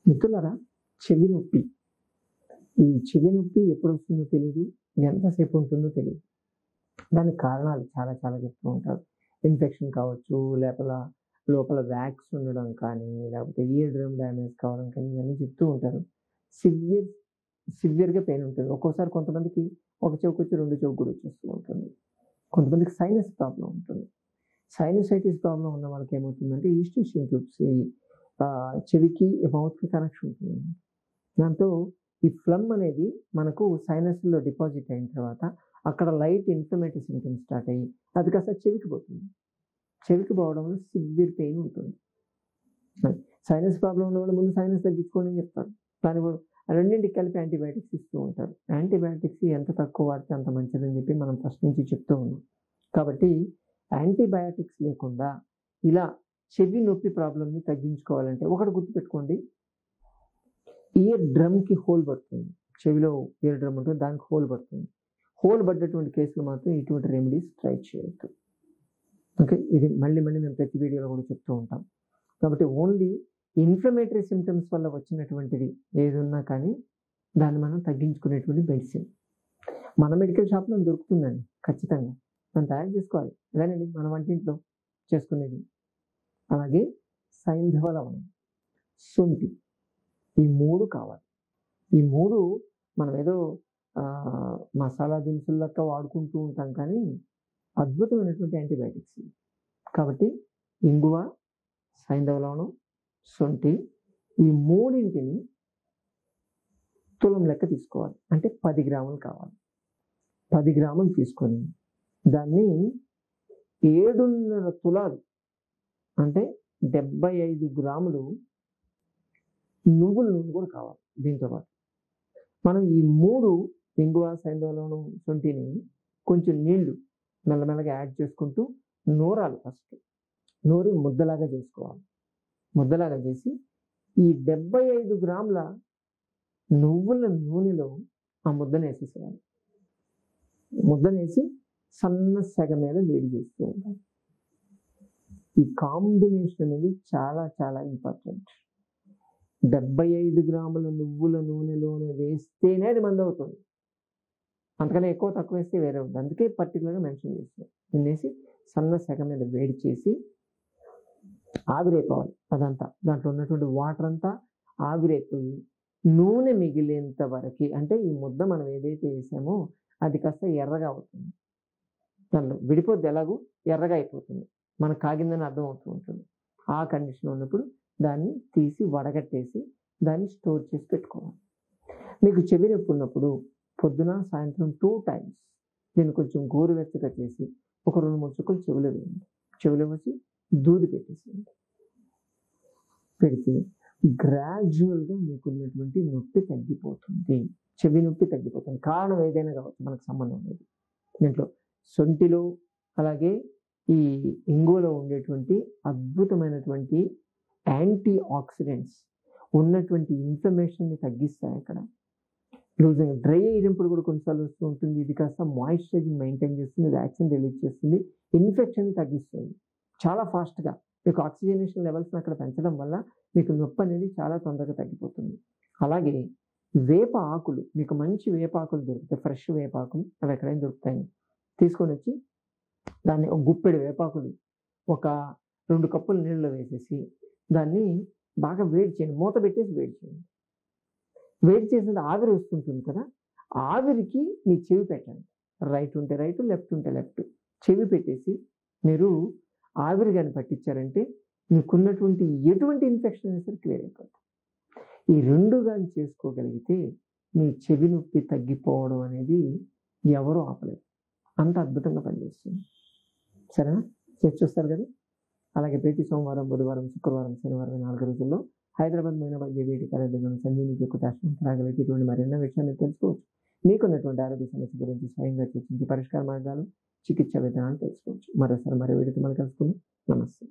మిత్రులారా, చెవి నొప్పి. ఈ చెవి నొప్పి ఎప్పుడొస్తుందో తెలీదు. ఎంతసేపు ఉంటుందో తెలీదు. దానికి కారణాలు చాలా చాలా చెప్తూ ఉంటారు. ఇన్ఫెక్షన్ కావచ్చు, లోపల వ్యాక్స్ ఉండడం కానీ, లేకపోతే ఇయర్ డ్రమ్ డ్యామేజ్ కావడం కానీ ఇవన్నీ చెప్తూ ఉంటారు. సివియర్‌గా పెయిన్ ఉంటుంది. ఒక్కోసారి కొంతమందికి ఒక చెవికొచ్చి 2 చెవికి కూడా వచ్చేస్తూ ఉంటుంది. కొంతమందికి సైనస్ ప్రాబ్లమ్ ఉంటుంది. సైనసైటిస్ ప్రాబ్లమ్ ఉన్న వాళ్ళకి ఏమవుతుందంటే ఈస్టిషియన్ ట్యూబ్స్ చెవికి, మౌత్‌కి కనెక్షన్ ఉంటుందన్నమాట. దాంతో ఈ ఫ్లమ్ అనేది మనకు సైనస్‌లో డిపాజిట్ అయిన తర్వాత అక్కడ లైట్ ఇన్‌ఫ్లమేటరీ సింప్టమ్స్ స్టార్ట్ అయ్యి అది కాస్త చెవికి పోతుంది. చెవికి పోవడం వల్ల సివియర్ పెయిన్ ఉంటుంది. సైనస్ ప్రాబ్లమ్ ఉన్నవాళ్ళు ముందు సైనస్ తగ్గించుకోండి అని చెప్తారు. కానీ రెండింటికి కలిపి యాంటీబయాటిక్స్ ఇస్తూ ఉంటారు. యాంటీబయాటిక్స్ ఎంత తక్కువ వాడితే అంత మంచిదని చెప్పి మనం ఫస్ట్ నుంచి చెప్తూ ఉన్నాం. కాబట్టి యాంటీబయాటిక్స్ లేకుండా ఇలా చెవి నొప్పి ప్రాబ్లమ్‌ని తగ్గించుకోవాలంటే ఒకటి గుర్తుపెట్టుకోండి. ఇయర్ డ్రమ్‌కి హోల్ పడుతుంది. చెవిలో ఇయర్ డ్రమ్ ఉంటుంది. దానికి హోల్ పడుతుంది. హోల్ పడ్డటువంటి కేసులు మాత్రం ఇటువంటి రెమెడీస్ ట్రై చేయొద్దు. ఓకే. ఇది మళ్ళీ మేము ప్రతి వీడియోలో కూడా చెప్తూ ఉంటాం. కాబట్టి ఓన్లీ ఇన్‌ఫ్లమేటరీ సింప్టమ్స్ వల్ల వచ్చినటువంటిది ఏదున్నా కానీ దాన్ని మనం తగ్గించుకునేటువంటి మెడిసిన్ మన మెడికల్ షాప్‌లో దొరుకుతుందండి ఖచ్చితంగా. మనం తయారు చేసుకోవాలి. అదేనండి మన వంటింట్లో చేసుకునేది. అలాగే సైంధవ లవణం, శొంఠి ఈ 3 కావాలి. ఈ 3 మనం ఏదో మసాలా దినుసుల లెక్క వాడుకుంటూ ఉంటాం కానీ అద్భుతమైనటువంటి యాంటీబయాటిక్స్. కాబట్టి ఇంగువ, సైంధవ లవణం, శొంఠి ఈ 3ని తులం లెక్క తీసుకోవాలి. అంటే 10 గ్రాములు కావాలి. 10 గ్రాములు తీసుకొని దాన్ని 7.5 తులాలు అంటే 75 గ్రాములు నువ్వుల నూనె కూడా కావాలి దీంతో పాటు. మనం ఈ 3 ఇంగువ, సైంధవ లవణం, శొంఠిని కొంచెం నీళ్లు మెల్లమెల్లగా యాడ్ చేసుకుంటూ నూరాలి ఫస్ట్. నూరి ముద్దలాగా చేసుకోవాలి. ముద్దలాగా చేసి ఈ 75 గ్రాముల నువ్వుల నూనెలో ఆ ముద్దనేసేసేయాలి. ముద్దనేసి సన్న సెగ మీద వేడి చేస్తూ ఉంటాలి. ఈ కాంబినేషన్ అనేది చాలా చాలా ఇంపార్టెంట్. 75 గ్రాముల నువ్వుల నూనెలోనే వేస్తేనే అది మందు అవుతుంది. అంతకన్నా ఎక్కువ తక్కువ వేస్తే వేరే ఉంటుంది. అందుకే పర్టికులర్గా మెన్షన్ చేస్తున్నాం. దీన్నేసి సన్న సెగ మీద వేడి చేసి ఆవిరైపోవాలి. అదంతా దాంట్లో ఉన్నటువంటి వాటర్ అంతా ఆవిరైపోయి నూనె మిగిలేంత వరకు, అంటే ఈ ముద్ద మనం ఏదైతే వేసామో అది కాస్త ఎర్రగా అవుతుంది. దానిలో విడిపోద్ది, ఎలాగూ ఎర్రగా అయిపోతుంది. మనకు కాగిందని అర్థం అవుతూ ఉంటుంది. ఆ కండిషన్ ఉన్నప్పుడు దాన్ని తీసి వడగట్టేసి దాన్ని స్టోర్ చేసి పెట్టుకోవాలి. మీకు చెవి నొప్పి ఉన్నప్పుడు పొద్దున సాయంత్రం 2 times దీన్ని కొంచెం గోరువెచ్చగా చేసి ఒక 2-3 చుక్కలు చెవిలో వేయండి. చెవిలో వేసి దూది పెట్టేసేయండి. పెడితే గ్రాడ్యువల్గా మీకున్నటువంటి నొప్పి తగ్గిపోతుంది. చెవి నొప్పి తగ్గిపోతుంది. కారణం ఏదైనా కావచ్చు, మనకు సంబంధం లేదు. దీంట్లో శొంఠిలో అలాగే ఈ ఇంగువలో ఉండేటువంటి అద్భుతమైనటువంటి యాంటీ ఆక్సిడెంట్స్ ఉన్నటువంటి ఇన్ఫ్లమేషన్ని తగ్గిస్తాయి. అక్కడ లూజింగ్ డ్రై అయినప్పుడు కూడా కొన్నిసార్లు వస్తూ ఉంటుంది. ఇది కాస్త మాయిశ్చరైజింగ్ మెయింటైన్ చేస్తుంది, వ్యాక్సిన్ రిలీజ్ చేస్తుంది, ఇన్ఫెక్షన్ తగ్గిస్తుంది చాలా ఫాస్ట్గా. మీకు ఆక్సిజనేషన్ లెవెల్స్ని అక్కడ పెంచడం వల్ల మీకు నొప్పి అనేది చాలా తొందరగా తగ్గిపోతుంది. అలాగే వేప ఆకులు, మీకు మంచి వేపాకులు దొరుకుతాయి, ఫ్రెష్ వేపాకులు, అవి ఎక్కడైనా దొరుకుతాయి. తీసుకొని వచ్చి దాన్ని ఒక గుప్పెడు వేపాకులు ఒక 2 కప్పులు నీళ్ళలో వేసేసి దాన్ని బాగా వేడి చేయండి. మూత పెట్టేసి వేడి చేయండి. వేడి చేసిన ఆవిరి వస్తుంటుంది కదా, ఆవిరికి మీ చెవి పెట్టండి. రైట్ ఉంటే రైట్, లెఫ్ట్ ఉంటే లెఫ్ట్. చెవి పెట్టేసి మీరు ఆవిరి కానీ పట్టించారంటే మీకున్నటువంటి ఎటువంటి ఇన్ఫెక్షన్ అయినా సరే క్లియర్ అయిపోతుంది. ఈ 2 కానీ చేసుకోగలిగితే మీ చెవి నొప్పి తగ్గిపోవడం అనేది ఎవరూ ఆపలేరు. అంత అద్భుతంగా పనిచేస్తుంది. సరేనా? చేసి చూస్తారు కదా. అలాగే ప్రతి సోమవారం, బుధవారం, శుక్రవారం, శనివారం 4 రోజుల్లో హైదరాబాద్ మైనాబాద్ జేబీటీ కాలేజీలో సంజీవిని ప్రకృతాశ్రమం త్రాగలిగి ఇటువంటి మరెన్నో విషయాన్ని తెలుసుకోవచ్చు. మీకున్నటువంటి ఆరోగ్య సమస్య గురించి స్వయంగా చర్చించి పరిష్కార మార్గాలు, చికిత్స విధానాలు తెలుసుకోవచ్చు. మరోసారి మరో వీడియోతో మనం కలుసుకుందాం. నమస్తే.